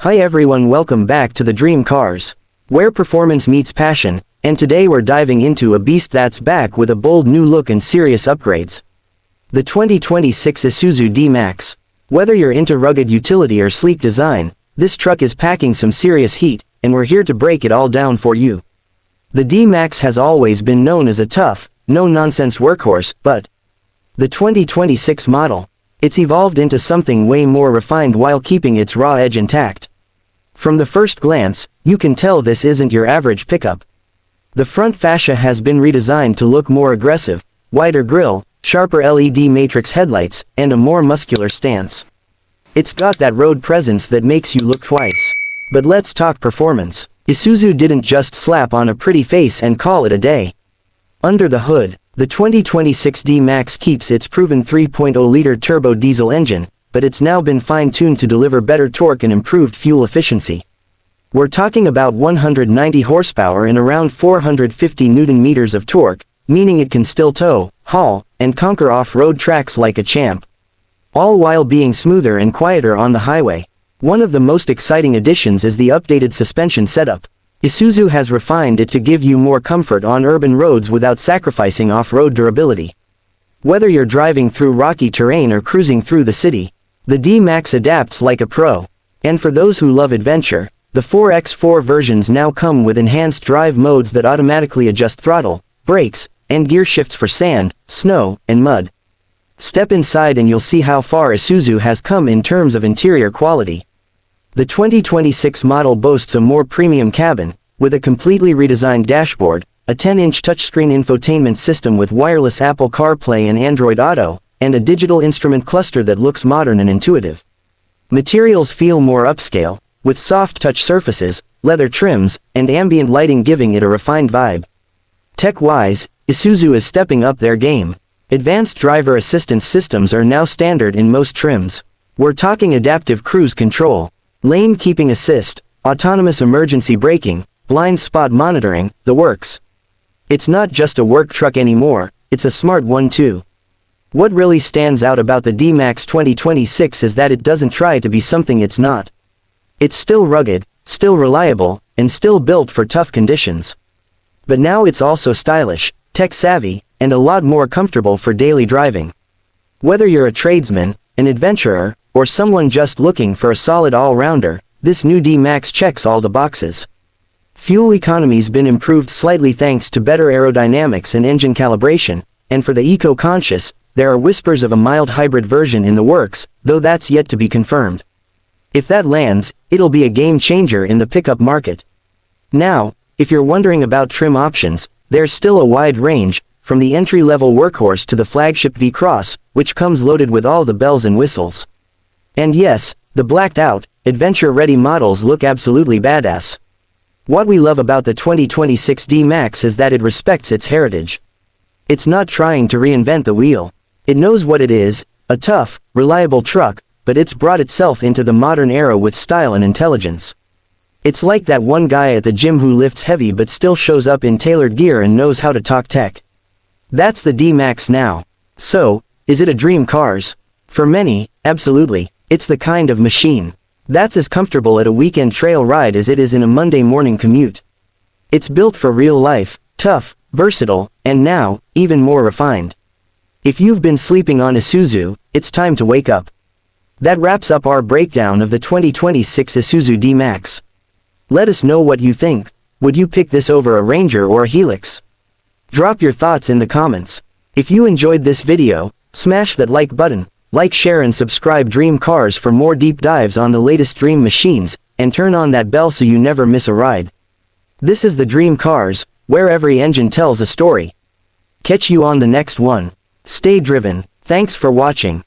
Hi everyone, welcome back to the Dream Cars, where performance meets passion, and today we're diving into a beast that's back with a bold new look and serious upgrades. The 2026 Isuzu D-Max. Whether you're into rugged utility or sleek design, this truck is packing some serious heat, and we're here to break it all down for you. The D-Max has always been known as a tough, no-nonsense workhorse, but the 2026 model, it's evolved into something way more refined while keeping its raw edge intact. From the first glance, you can tell this isn't your average pickup. The front fascia has been redesigned to look more aggressive, wider grille, sharper LED matrix headlights, and a more muscular stance. It's got that road presence that makes you look twice. But let's talk performance. Isuzu didn't just slap on a pretty face and call it a day. Under the hood, the 2026 D-Max keeps its proven 3.0-liter turbo diesel engine, but it's now been fine-tuned to deliver better torque and improved fuel efficiency. We're talking about 190 horsepower and around 450 Nm of torque, meaning it can still tow, haul, and conquer off-road tracks like a champ. All while being smoother and quieter on the highway. One of the most exciting additions is the updated suspension setup. Isuzu has refined it to give you more comfort on urban roads without sacrificing off-road durability. Whether you're driving through rocky terrain or cruising through the city, the D-Max adapts like a pro. And for those who love adventure, the 4x4 versions now come with enhanced drive modes that automatically adjust throttle, brakes, and gear shifts for sand, snow, and mud. Step inside and you'll see how far Isuzu has come in terms of interior quality. The 2026 model boasts a more premium cabin, with a completely redesigned dashboard, a 10-inch touchscreen infotainment system with wireless Apple CarPlay and Android Auto, and a digital instrument cluster that looks modern and intuitive. Materials feel more upscale, with soft touch surfaces, leather trims, and ambient lighting giving it a refined vibe. Tech-wise, Isuzu is stepping up their game. Advanced driver assistance systems are now standard in most trims. We're talking adaptive cruise control, lane keeping assist, autonomous emergency braking, blind spot monitoring, the works. It's not just a work truck anymore, it's a smart one too. What really stands out about the D-Max 2026 is that it doesn't try to be something it's not. It's still rugged, still reliable, and still built for tough conditions. But now it's also stylish, tech-savvy, and a lot more comfortable for daily driving. Whether you're a tradesman, an adventurer, or someone just looking for a solid all-rounder, this new D-Max checks all the boxes. Fuel economy's been improved slightly thanks to better aerodynamics and engine calibration, and for the eco-conscious, there are whispers of a mild hybrid version in the works, though that's yet to be confirmed. If that lands, it'll be a game-changer in the pickup market. Now, if you're wondering about trim options, there's still a wide range, from the entry-level workhorse to the flagship V-Cross, which comes loaded with all the bells and whistles. And yes, the blacked-out, adventure-ready models look absolutely badass. What we love about the 2026 D-Max is that it respects its heritage. It's not trying to reinvent the wheel. It knows what it is, a tough, reliable truck, but it's brought itself into the modern era with style and intelligence. It's like that one guy at the gym who lifts heavy but still shows up in tailored gear and knows how to talk tech. That's the D-Max now. So, is it a dream cars? For many, absolutely. It's the kind of machine that's as comfortable at a weekend trail ride as it is in a Monday morning commute. It's built for real life, tough, versatile, and now, even more refined. If you've been sleeping on Isuzu, it's time to wake up. That wraps up our breakdown of the 2026 Isuzu D-Max. Let us know what you think. Would you pick this over a Ranger or a Helix? Drop your thoughts in the comments. If you enjoyed this video, smash that like button, like, share and subscribe Dream Cars for more deep dives on the latest dream machines, and turn on that bell so you never miss a ride. This is the Dream Cars, where every engine tells a story. Catch you on the next one. Stay driven. Thanks for watching.